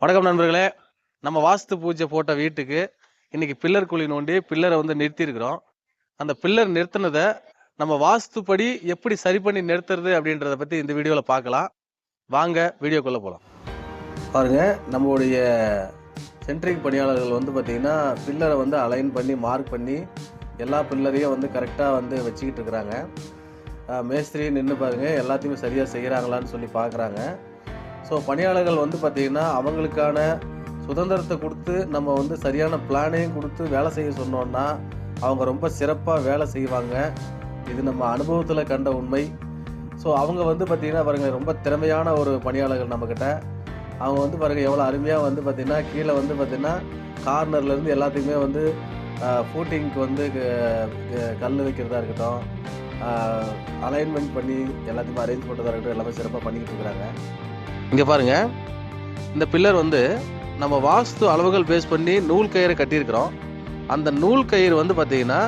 வணக்கம் நண்பர்களே. நம்ம வாஸ்து பூஜை போட்ட வீட்டுக்கு இன்னைக்கு பில்லர் குழி நோண்டி பில்லரை நிறுத்தியிருக்கிறோம். அந்த பில்லர் நிறுத்தினதை நம்ம வாஸ்துப்படி எப்படி சரி பண்ணி நிறுத்துறது அப்படின்றத பற்றி இந்த வீடியோவில் பார்க்கலாம். வாங்க வீடியோக்குள்ளே போகலாம். பாருங்க, நம்மளுடைய சென்ட்ரிக் பணியாளர்கள் பார்த்தீங்கன்னா பில்லரை அலைன் பண்ணி மார்க் பண்ணி எல்லா பில்லரையும் கரெக்டாக வச்சுக்கிட்டு இருக்கிறாங்க. மேஸ்திரி நின்று பாருங்க எல்லாத்தையுமே சரியாக செய்கிறாங்களான்னு சொல்லி பார்க்குறாங்க. ஸோ பணியாளர்கள் பார்த்திங்கன்னா அவங்களுக்கான சுதந்திரத்தை கொடுத்து நம்ம சரியான பிளானையும் கொடுத்து வேலை செய்ய சொன்னோன்னா அவங்க ரொம்ப சிறப்பாக வேலை செய்வாங்க. இது நம்ம அனுபவத்தில் கண்ட உண்மை. ஸோ அவங்க பார்த்திங்கன்னா பாருங்கள், ரொம்ப திறமையான ஒரு பணியாளர்கள் நம்மக்கிட்ட. அவங்க பாருங்கள் எவ்வளோ அருமையாக பார்த்திங்கன்னா கீழே பார்த்திங்கன்னா கார்னர்லேருந்து எல்லாத்தையுமே ஃபூட்டிங்க்கு கல் வைக்கிறதா இருக்கட்டும், அலைன்மெண்ட் பண்ணி எல்லாத்தையுமே அரேஞ்ச் பண்ணுறதா இருக்கட்டும், எல்லாமே சிறப்பாக பண்ணிக்கிட்டு இருக்கிறாங்க. இங்கே பாருங்க, இந்த பில்லர் நம்ம வாஸ்து அளவுகள் பேஸ் பண்ணி நூல் கயிறு கட்டியிருக்கிறோம். அந்த நூல் கயிறு பார்த்தீங்கன்னா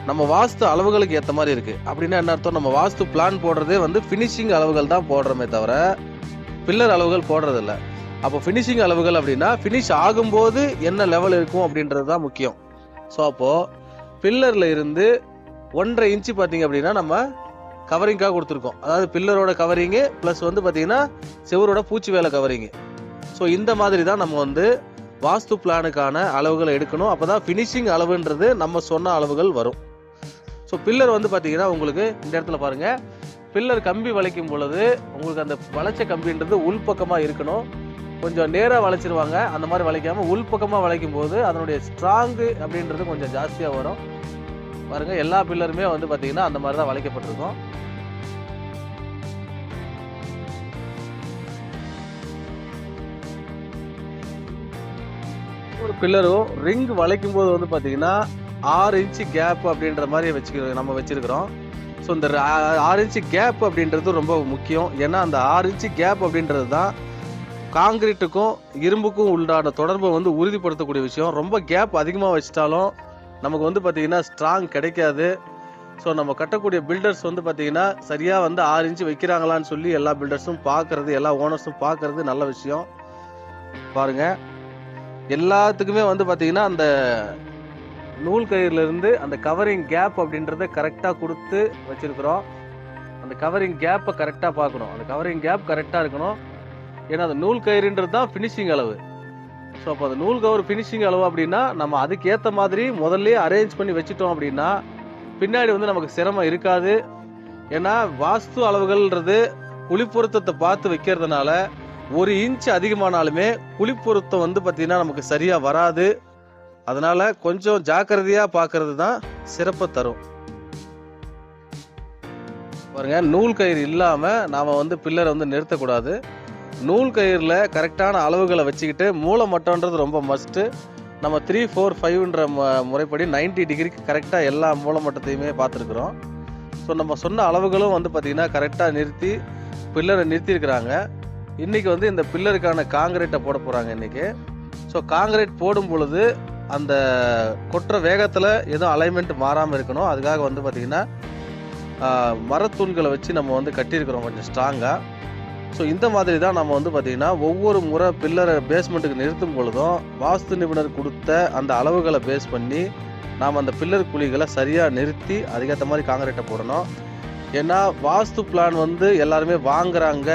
நம்ம வாஸ்து அளவுகளுக்கு ஏற்ற மாதிரி இருக்குது. அப்படின்னா என்ன அர்த்தம்? நம்ம வாஸ்து பிளான் போடுறதே ஃபினிஷிங் அளவுகள் தான் போடுறோமே தவிர பில்லர் அளவுகள் போடுறதில்ல. அப்போ ஃபினிஷிங் அளவுகள் அப்படின்னா ஃபினிஷ் ஆகும்போது என்ன லெவல் இருக்கும் அப்படின்றது தான் முக்கியம். ஸோ அப்போது பில்லரில் இருந்து 1.5 இன்ச்சு பார்த்தீங்க அப்படின்னா நம்ம கவரிங்காக கொடுத்துருக்கோம். அதாவது பில்லரோட கவரிங்கு ப்ளஸ் பார்த்தீங்கன்னா செவரோட பூச்சி வேலை கவரிங்கு. ஸோ இந்த மாதிரி தான் நம்ம வாஸ்து பிளானுக்கான அளவுகளை எடுக்கணும். அப்போ தான் ஃபினிஷிங் அளவுன்றது நம்ம சொன்ன அளவுகள் வரும். ஸோ பில்லர் பார்த்தீங்கன்னா உங்களுக்கு இந்த இடத்துல பாருங்கள், பில்லர் கம்பி வளைக்கும் பொழுது உங்களுக்கு அந்த வளைச்ச கம்பின்றது உள்பக்கமாக இருக்கணும். கொஞ்சம் நேராக வளைச்சிருவாங்க. அந்த மாதிரி வளைக்காமல் உள்பக்கமாக வளைக்கும் போது அதனுடைய ஸ்ட்ராங்கு அப்படின்றது கொஞ்சம் ஜாஸ்தியாக வரும். பாருங்கள், எல்லா பில்லருமே பார்த்தீங்கன்னா அந்த மாதிரி தான் வளைக்கப்பட்டிருக்கும். ஒரு பில்லரும் ரிங் வளைக்கும் போது பார்த்தீங்கன்னா 6 இன்ச்சு கேப் அப்படின்ற மாதிரி நம்ம வச்சிருக்கிறோம். ஸோ இந்த 6 இன்ச்சு கேப் அப்படின்றது ரொம்ப முக்கியம். ஏன்னா அந்த 6 இன்ச்சு கேப் அப்படின்றது தான் காங்கிரீட்டுக்கும் இரும்புக்கும் உண்டான தொடர்பை உறுதிப்படுத்தக்கூடிய விஷயம். ரொம்ப கேப் அதிகமாக வச்சிட்டாலும் நமக்கு பார்த்தீங்கன்னா ஸ்ட்ராங் கிடைக்காது. ஸோ நம்ம கட்டக்கூடிய பில்டர்ஸ் பார்த்தீங்கன்னா சரியாக 6 இன்ச்சு வைக்கிறாங்களான்னு சொல்லி எல்லா பில்டர்ஸும் பார்க்கறது, எல்லா ஓனர்ஸும் பார்க்கறது நல்ல விஷயம். பாருங்கள், எல்லாத்துக்குமே பார்த்தீங்கன்னா அந்த நூல் கயிறுலேருந்து அந்த கவரிங் கேப் அப்படின்றத கரெக்டாக கொடுத்து வச்சுருக்குறோம். அந்த கவரிங் கேப்பை கரெக்டாக பார்க்கணும். அந்த கவரிங் கேப் கரெக்டாக இருக்கணும். ஏன்னா அந்த நூல் கயிறுன்றது தான் ஃபினிஷிங் அளவு. ஸோ அப்போ அந்த நூல் கவர் ஃபினிஷிங் அளவு அப்படின்னா நம்ம அதுக்கேற்ற மாதிரி முதல்ல அரேஞ்ச் பண்ணி வச்சுட்டோம் அப்படின்னா பின்னாடி நமக்கு சிரமம் இருக்காது. ஏன்னா வாஸ்து அளவுகள்ன்றது குழிப்பொருத்தத்தை பார்த்து வைக்கிறதுனால 1 இன்ச் அதிகமானாலுமே குழிப்பொருத்தம் பார்த்தீங்கன்னா நமக்கு சரியாக வராது. அதனால கொஞ்சம் ஜாக்கிரதையாக பார்க்கறது தான் சிறப்பை தரும். பாருங்க, நூல் கயிறு இல்லாமல் நாம் பில்லரை நிறுத்தக்கூடாது. நூல் கயிறில் கரெக்டான அளவுகளை வச்சுக்கிட்டு மூளை மட்டம்ன்றது ரொம்ப மஸ்ட்டு. நம்ம 3, 4, 5ன்ற முறைப்படி 90 டிகிரிக்கு கரெக்டாக எல்லா மூளை மட்டத்தையுமே பார்த்துருக்குறோம். ஸோ நம்ம சொன்ன அளவுகளும் பார்த்திங்கன்னா கரெக்டாக நிறுத்தி பில்லரை நிறுத்தியிருக்கிறாங்க. இன்றைக்கி இந்த பில்லருக்கான காங்கிரீட்டை போட போகிறாங்க இன்றைக்கி. ஸோ காங்கிரீட் போடும் பொழுது அந்த கொட்டுற வேகத்தில் எதுவும் அலைன்மெண்ட் மாறாமல் இருக்கணும். அதுக்காக பார்த்திங்கன்னா மரத்தூண்களை வச்சு நம்ம கட்டியிருக்கிறோம் கொஞ்சம் ஸ்ட்ராங்காக. ஸோ இந்த மாதிரி தான் நம்ம பார்த்திங்கன்னா ஒவ்வொரு முறை பில்லரை பேஸ்மெண்ட்டுக்கு நிறுத்தும் பொழுதும் வாஸ்து நிபுணர் கொடுத்த அந்த அளவுகளை பேஸ் பண்ணி நாம் அந்த பில்லர் குழிகளை சரியாக நிறுத்தி அதுக்கேற்ற மாதிரி காங்கிரீட்டை போடணும். ஏன்னா வாஸ்து பிளான் எல்லாருமே வாங்குறாங்க.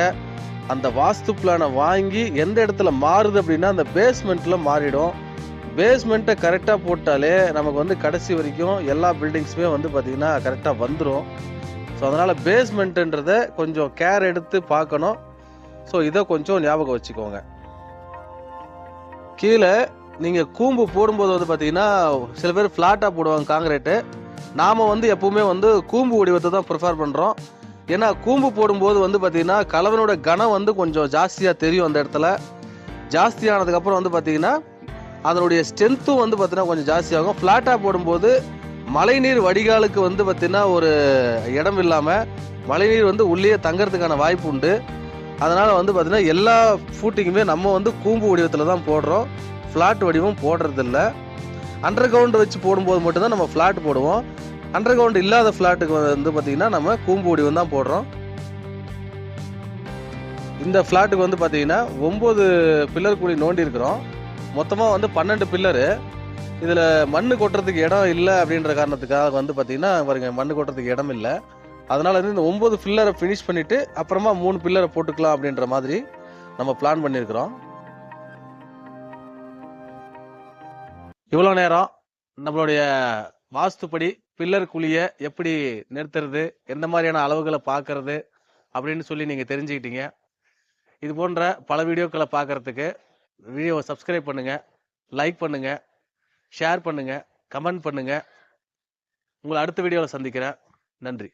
அந்த வாஸ்து பிளானை வாங்கி எந்த இடத்துல மாறுது அப்படின்னா அந்த பேஸ்மெண்ட்டில் மாறிடும். பேஸ்மெண்ட்டை கரெக்டாக போட்டாலே நமக்கு கடைசி வரைக்கும் எல்லா பில்டிங்ஸுமே பார்த்திங்கன்னா கரெக்டாக வந்துடும். ஸோ அதனால் பேஸ்மெண்ட்டுன்றதை கொஞ்சம் கேர் எடுத்து பார்க்கணும். ஸோ இதை கொஞ்சம் ஞாபகம் வச்சுக்கோங்க. கீழே நீங்கள் கூம்பு போடும்போது பார்த்தீங்கன்னா சில பேர் ஃப்ளாட்டாக போடுவாங்க காங்கிரீட்டு. நாம் எப்போவுமே கூம்பு வடிவத்தை தான் ப்ரிஃபர் பண்ணுறோம். ஏன்னா கூம்பு போடும்போது பார்த்தீங்கன்னா கலவனோட கனம் கொஞ்சம் ஜாஸ்தியாக தெரியும். அந்த இடத்துல ஜாஸ்தியானதுக்கப்புறம் பார்த்தீங்கன்னா அதனுடைய ஸ்ட்ரென்த்தும் பார்த்தீங்கன்னா கொஞ்சம் ஜாஸ்தியாகும். ஃப்ளாட்டாக போடும்போது மழைநீர் வடிகாலுக்கு பார்த்தீங்கன்னா ஒரு இடம் இல்லாமல் மழைநீர் உள்ளே தங்கிறதுக்கான வாய்ப்பு உண்டு. அதனால் பார்த்தீங்கன்னா எல்லா ஃபூட்டிங்குமே நம்ம கூம்பு வடிவத்தில் தான் போடுறோம். ஃப்ளாட் வடிவம் போடுறதில்ல. அண்டர் கிரவுண்டு வச்சு போடும்போது மட்டும்தான் நம்ம ஃப்ளாட் போடுவோம். அண்டர் கிரவுண்ட் இல்லாத ஃப்ளாட்டுக்கு பார்த்தீங்கன்னா நம்ம கூம்பு வடிவம் தான் போடுறோம். இந்த ஃப்ளாட்டுக்கு வந்து பார்த்தீங்கன்னா 9 பில்லர் குழி நோண்டி இருக்கிறோம். மொத்தமாக வந்து 12 பில்லரு. இதில் மண் கொட்டுறதுக்கு இடம் இல்லை அப்படின்ற காரணத்துக்காக வந்து பார்த்தீங்கன்னா பாருங்க, மண் கொட்டுறதுக்கு இடம் இல்லை. அதனால வந்து இந்த 9 பில்லரை ஃபினிஷ் பண்ணிட்டு அப்புறமா 3 பில்லரை போட்டுக்கலாம் அப்படின்ற மாதிரி நம்ம பிளான் பண்ணியிருக்கிறோம். இவ்வளோ நேரம் நம்மளுடைய வாஸ்துப்படி பில்லர் குழியை எப்படி நிறுத்துறது, எந்த மாதிரியான அளவுகளை பார்க்கறது அப்படின்னு சொல்லி நீங்கள் தெரிஞ்சுக்கிட்டீங்க. இது போன்ற பல வீடியோக்களை பார்க்கறதுக்கு வீடியோவை சப்ஸ்கிரைப் பண்ணுங்க, லைக் பண்ணுங்க, ஷேர் பண்ணுங்க, கமெண்ட் பண்ணுங்க. உங்களை அடுத்த வீடியோவில் சந்திக்கிறேன். நன்றி.